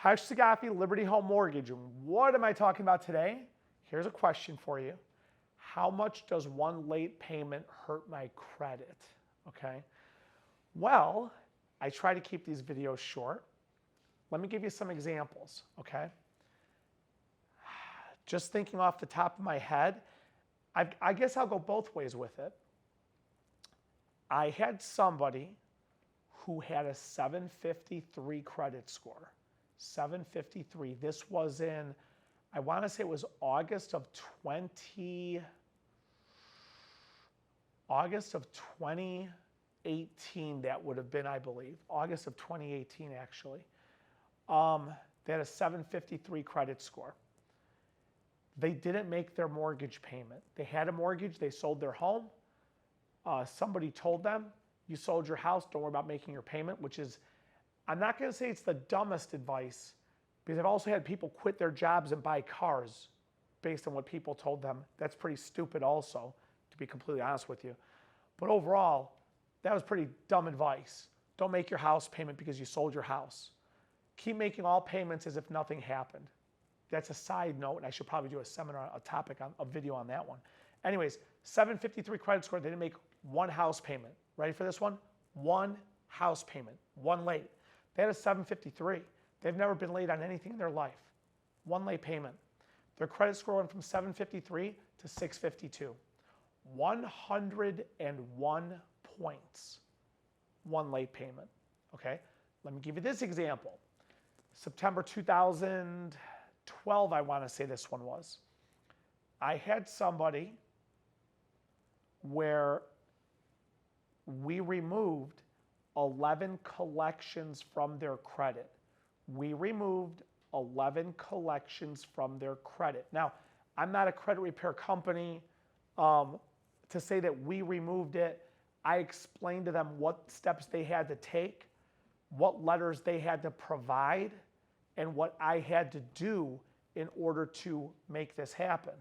Khash Saghafi, Liberty Home Mortgage. What am I talking about today? Here's a question for you. How much does one late payment hurt my credit? Okay. Well, I try to keep these videos short. Let me give you some examples, okay? Just thinking off the top of my head, I guess I'll go both ways with it. I had somebody who had a 753 credit score. 753. This was in, I want to say it was August of 2018, that would have been, I believe. August of 2018, actually. They had a 753 credit score. They didn't make their mortgage payment. They had a mortgage, they sold their home. Somebody told them, you sold your house, don't worry about making your payment, which is, I'm not going to say it's the dumbest advice, because I've also had people quit their jobs and buy cars based on what people told them. That's pretty stupid also, to be completely honest with you. But overall, that was pretty dumb advice. Don't make your house payment because you sold your house. Keep making all payments as if nothing happened. That's a side note, and I should probably do a seminar, a video on that one. Anyways, 753 credit score, they didn't make one house payment. Ready for this one? One house payment, one late. They had a 753. They've never been late on anything in their life. One late payment. Their credit score went from 753 to 652. 101 points. One late payment, okay? Let me give you this example. September 2012, I want to say this one was. I had somebody where we removed 11 collections from their credit. We removed 11 collections from their credit. Now, I'm not a credit repair company to say that we removed it. I explained to them what steps they had to take, what letters they had to provide, and what I had to do in order to make this happen.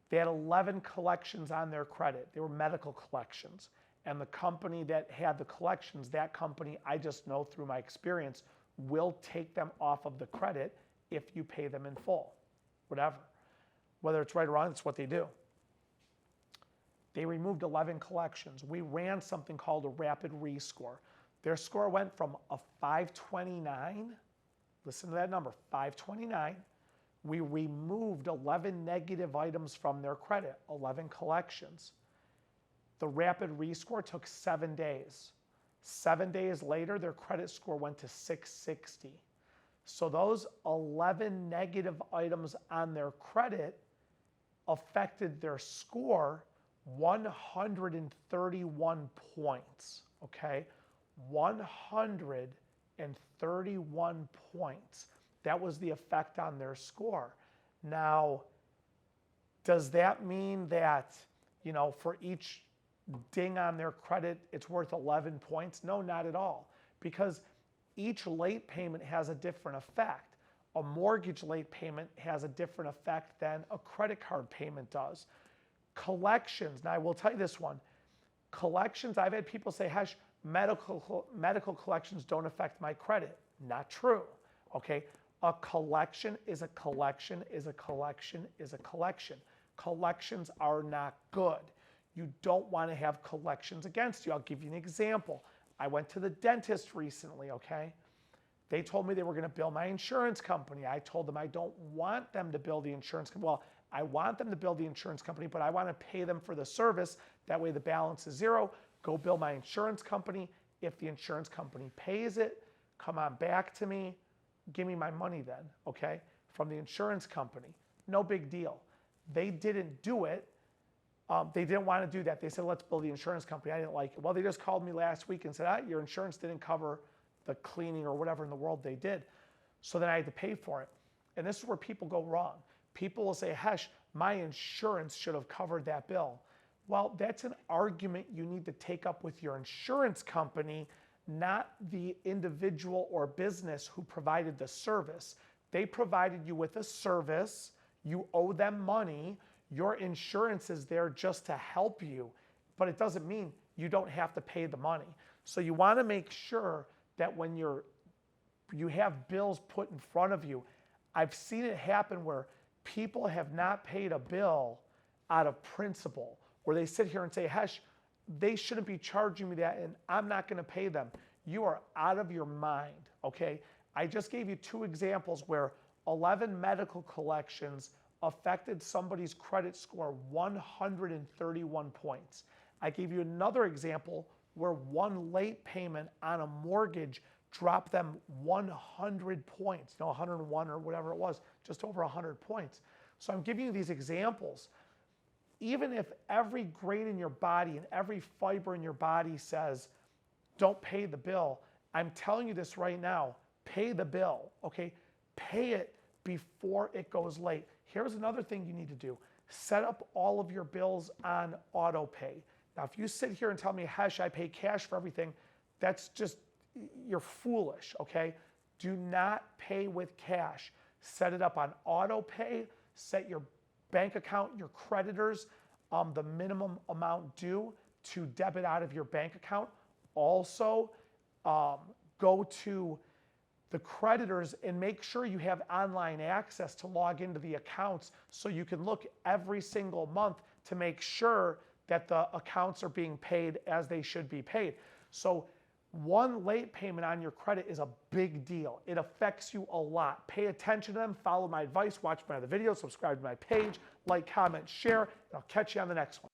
They had 11 collections on their credit. They were medical collections. And the company that had the collections, that company, I just know through my experience, will take them off of the credit if you pay them in full, whatever. Whether it's right or wrong, it's what they do. They removed 11 collections. We ran something called a rapid rescore. Their score went from a 529, listen to that number, 529. We removed 11 negative items from their credit, 11 collections. The rapid rescore took 7 days. 7 days later, their credit score went to 660. So those 11 negative items on their credit affected their score 131 points, okay? 131 points. That was the effect on their score. Now, does that mean that, you know, for each ding on their credit, it's worth 11 points? No, not at all. Because each late payment has a different effect. A mortgage late payment has a different effect than a credit card payment does. Collections, now I will tell you this one. Collections, I've had people say, Hesh, medical collections don't affect my credit. Not true, okay? A collection is a collection is a collection is a collection. Collections are not good. You don't want to have collections against you. I'll give you an example. I went to the dentist recently, okay? They told me they were going to bill my insurance company. I told them I don't want them to bill the insurance company. Well, I want them to bill the insurance company, but I want to pay them for the service. That way the balance is zero. Go bill my insurance company. If the insurance company pays it, come on back to me. Give me my money then, okay, from the insurance company. No big deal. They didn't do it. They didn't want to do that. They said, let's bill the insurance company. I didn't like it. Well, they just called me last week and said, your insurance didn't cover the cleaning or whatever in the world they did. So then I had to pay for it. And this is where people go wrong. People will say, Hesh, my insurance should have covered that bill. Well, that's an argument you need to take up with your insurance company, not the individual or business who provided the service. They provided you with a service. You owe them money. Your insurance is there just to help you, but it doesn't mean you don't have to pay the money. So you want to make sure that when you're you have bills put in front of you. I've seen it happen where people have not paid a bill out of principle, where they sit here and say, Hesh, they shouldn't be charging me that and I'm not going to pay them. You are out of your mind, okay? I just gave you 2 examples where 11 medical collections affected somebody's credit score 131 points. I gave you another example where 1 late payment on a mortgage dropped them 100 points, 101 or whatever it was, just over 100 points. So I'm giving you these examples. Even if every grain in your body and every fiber in your body says, don't pay the bill, I'm telling you this right now, pay the bill, okay? Pay it before it goes late. Here's another thing you need to do. Set up all of your bills on auto pay. Now, if you sit here and tell me, Hesh, I pay cash for everything, that's just, you're foolish, okay? Do not pay with cash. Set it up on auto pay. Set your bank account, your creditors, the minimum amount due to debit out of your bank account. Also, go to the creditors and make sure you have online access to log into the accounts so you can look every single month to make sure that the accounts are being paid as they should be paid. So 1 late payment on your credit is a big deal. It affects you a lot. Pay attention to them, follow my advice, watch my other videos, subscribe to my page, like, comment, share, and I'll catch you on the next one.